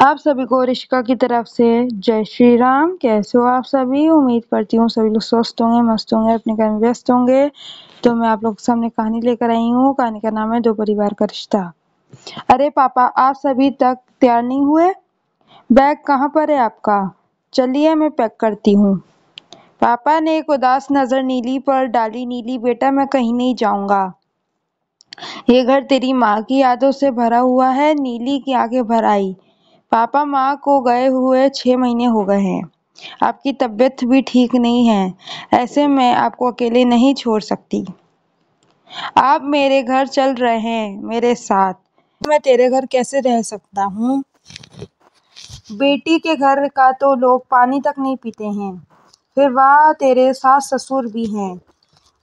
आप सभी को ऋषिका की तरफ से जय श्री राम। कैसे हो आप सभी? उम्मीद करती हूँ सभी लोग स्वस्थ होंगे, मस्त होंगे, अपने काम में व्यस्त होंगे। तो मैं आप लोग के सामने कहानी लेकर आई हूँ। कहानी का नाम है दो परिवार का रिश्ता। अरे पापा, आप सभी तक तैयार नहीं हुए? बैग कहाँ पर है आपका? चलिए मैं पैक करती हूँ। पापा ने एक उदास नजर नीली पर डाली। नीली बेटा, मैं कहीं नहीं जाऊंगा। ये घर तेरी माँ की यादों से भरा हुआ है। नीली की आंखें भर आई। पापा, माँ को गए हुए 6 महीने हो गए हैं। आपकी तबीयत भी ठीक नहीं है। ऐसे में आपको अकेले नहीं छोड़ सकती। आप मेरे घर चल रहे हैं मेरे साथ। मैं तेरे घर कैसे रह सकता हूँ? बेटी के घर का तो लोग पानी तक नहीं पीते हैं। फिर वहाँ तेरे सास ससुर भी हैं।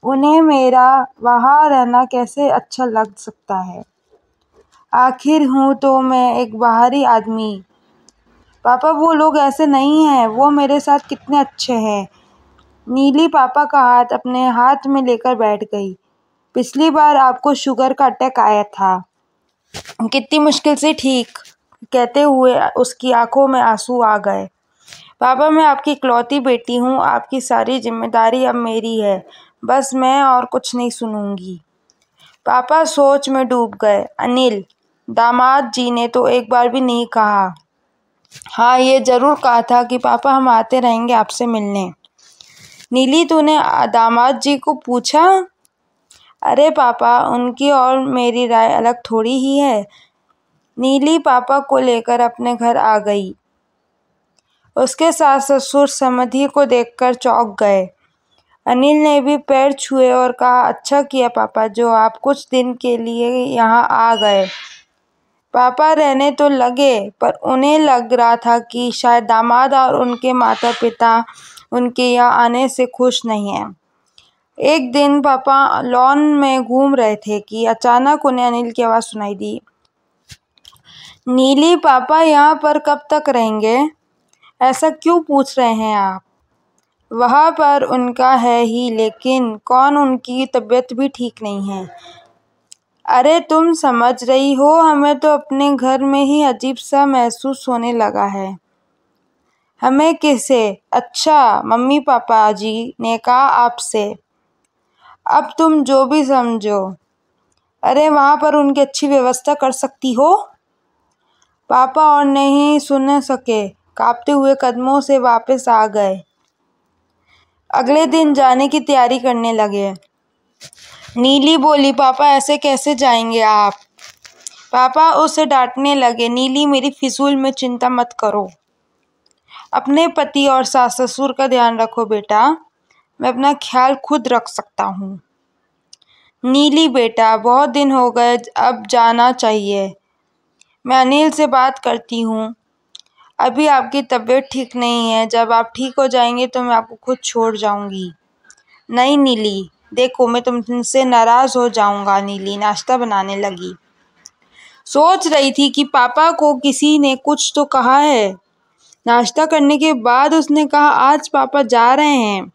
उन्हें मेरा वहाँ रहना कैसे अच्छा लग सकता है? आखिर हूँ तो मैं एक बाहरी आदमी। पापा, वो लोग ऐसे नहीं हैं। वो मेरे साथ कितने अच्छे हैं। नीली पापा का हाथ अपने हाथ में लेकर बैठ गई। पिछली बार आपको शुगर का अटैक आया था। कितनी मुश्किल से ठीक। कहते हुए उसकी आंखों में आंसू आ गए। पापा, मैं आपकी इकलौती बेटी हूँ। आपकी सारी जिम्मेदारी अब मेरी है। बस मैं और कुछ नहीं सुनूंगी। पापा सोच में डूब गए। अनिल, दामाद जी ने तो एक बार भी नहीं कहा। हाँ, ये जरूर कहा था कि पापा हम आते रहेंगे आपसे मिलने। नीली, तूने दामाद जी को पूछा? अरे पापा, उनकी और मेरी राय अलग थोड़ी ही है। नीली पापा को लेकर अपने घर आ गई। उसके सास ससुर समधी को देखकर चौंक गए। अनिल ने भी पैर छुए और कहा, अच्छा किया पापा जो आप कुछ दिन के लिए यहाँ आ गए। पापा रहने तो लगे, पर उन्हें लग रहा था कि शायद दामाद और उनके माता पिता उनके यहाँ आने से खुश नहीं हैं। एक दिन पापा लॉन में घूम रहे थे कि अचानक उन्हें अनिल की आवाज़ सुनाई दी। नीली पापा यहाँ पर कब तक रहेंगे? ऐसा क्यों पूछ रहे हैं आप? वहाँ पर उनका है ही, लेकिन कौन? उनकी तबीयत भी ठीक नहीं है। अरे तुम समझ रही हो, हमें तो अपने घर में ही अजीब सा महसूस होने लगा है। हमें किसे? अच्छा, मम्मी पापा जी ने कहा आपसे। अब तुम जो भी समझो। अरे वहाँ पर उनकी अच्छी व्यवस्था कर सकती हो? पापा और नहीं सुन सके, कांपते हुए कदमों से वापस आ गए। अगले दिन जाने की तैयारी करने लगे। नीली बोली, पापा ऐसे कैसे जाएंगे आप? पापा उसे डांटने लगे। नीली, मेरी फिजूल में चिंता मत करो। अपने पति और सास ससुर का ध्यान रखो बेटा। मैं अपना ख्याल खुद रख सकता हूँ। नीली बेटा, बहुत दिन हो गए, अब जाना चाहिए। मैं अनिल से बात करती हूँ। अभी आपकी तबीयत ठीक नहीं है। जब आप ठीक हो जाएंगे तो मैं आपको खुद छोड़ जाऊंगी। नहीं नीली, देखो मैं तुमसे नाराज हो जाऊंगा। नीली नाश्ता बनाने लगी। सोच रही थी कि पापा को किसी ने कुछ तो कहा है। नाश्ता करने के बाद उसने कहा, आज पापा जा रहे हैं।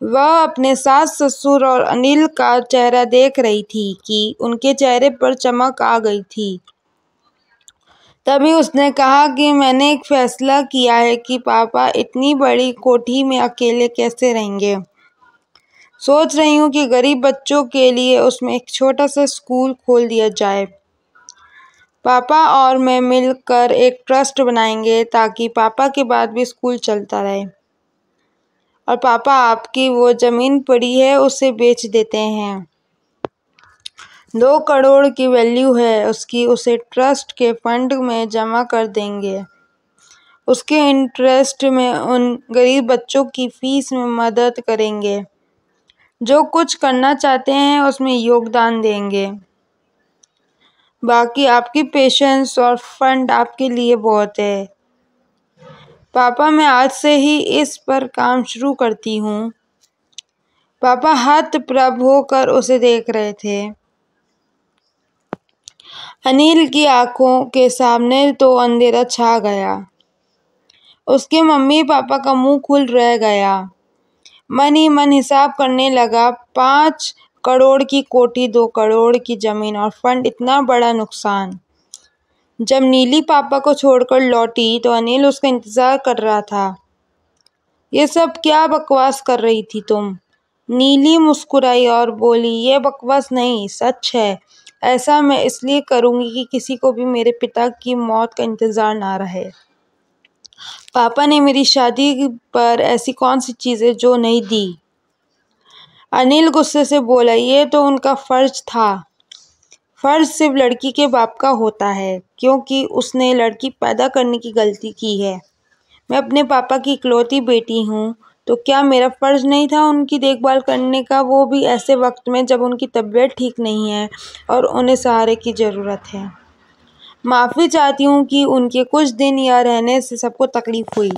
वह अपने सास ससुर और अनिल का चेहरा देख रही थी कि उनके चेहरे पर चमक आ गई थी। तभी उसने कहा कि मैंने एक फैसला किया है कि पापा इतनी बड़ी कोठी में अकेले कैसे रहेंगे। सोच रही हूँ कि गरीब बच्चों के लिए उसमें एक छोटा सा स्कूल खोल दिया जाए। पापा और मैं मिलकर एक ट्रस्ट बनाएंगे ताकि पापा के बाद भी स्कूल चलता रहे। और पापा, आपकी वो जमीन पड़ी है उसे बेच देते हैं। 2 करोड़ की वैल्यू है उसकी। उसे ट्रस्ट के फंड में जमा कर देंगे। उसके इंटरेस्ट में उन गरीब बच्चों की फीस में मदद करेंगे। जो कुछ करना चाहते हैं उसमें योगदान देंगे। बाकी आपकी पेशेंस और फंड आपके लिए बहुत है। पापा, मैं आज से ही इस पर काम शुरू करती हूँ। पापा हतप्रभ होकर उसे देख रहे थे। अनिल की आंखों के सामने तो अंधेरा छा गया। उसके मम्मी पापा का मुंह खुल रह गया। मन ही मन हिसाब करने लगा। 5 करोड़ की कोठी, 2 करोड़ की जमीन और फंड, इतना बड़ा नुकसान। जब नीली पापा को छोड़कर लौटी तो अनिल उसका इंतजार कर रहा था। ये सब क्या बकवास कर रही थी तुम? नीली मुस्कुराई और बोली, ये बकवास नहीं, सच है। ऐसा मैं इसलिए करूंगी कि किसी को भी मेरे पिता की मौत का इंतजार ना रहे। पापा ने मेरी शादी पर ऐसी कौन सी चीजें जो नहीं दी? अनिल गुस्से से बोला, ये तो उनका फर्ज था। फर्ज सिर्फ लड़की के बाप का होता है, क्योंकि उसने लड़की पैदा करने की गलती की है। मैं अपने पापा की इकलौती बेटी हूँ, तो क्या मेरा फर्ज नहीं था उनकी देखभाल करने का, वो भी ऐसे वक्त में जब उनकी तबीयत ठीक नहीं है और उन्हें सहारे की ज़रूरत है। माफ़ी चाहती हूँ कि उनके कुछ दिन यहाँ रहने से सबको तकलीफ हुई।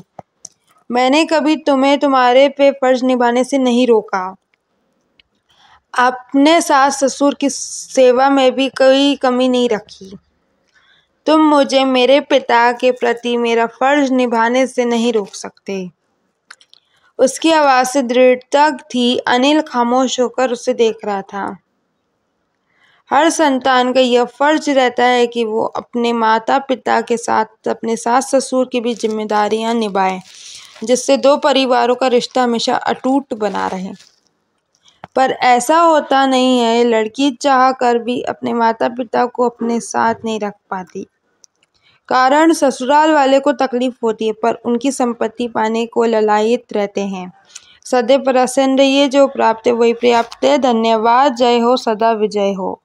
मैंने कभी तुम्हें तुम्हारे पे फर्ज निभाने से नहीं रोका। अपने सास ससुर की सेवा में भी कोई कमी नहीं रखी। तुम मुझे मेरे पिता के प्रति मेरा फर्ज निभाने से नहीं रोक सकते। उसकी आवाज़ से दृढ़ता थी। अनिल खामोश होकर उसे देख रहा था। हर संतान का यह फर्ज रहता है कि वो अपने माता पिता के साथ अपने सास ससुर की भी जिम्मेदारियां निभाए, जिससे दो परिवारों का रिश्ता हमेशा अटूट बना रहे। पर ऐसा होता नहीं है। लड़की चाह कर भी अपने माता पिता को अपने साथ नहीं रख पाती। कारण ससुराल वाले को तकलीफ होती है, पर उनकी संपत्ति पाने को ललायित रहते हैं। सदैव प्रसन्न रहिए, जो प्राप्त है वही पर्याप्त है। धन्यवाद। जय हो, सदा विजय हो।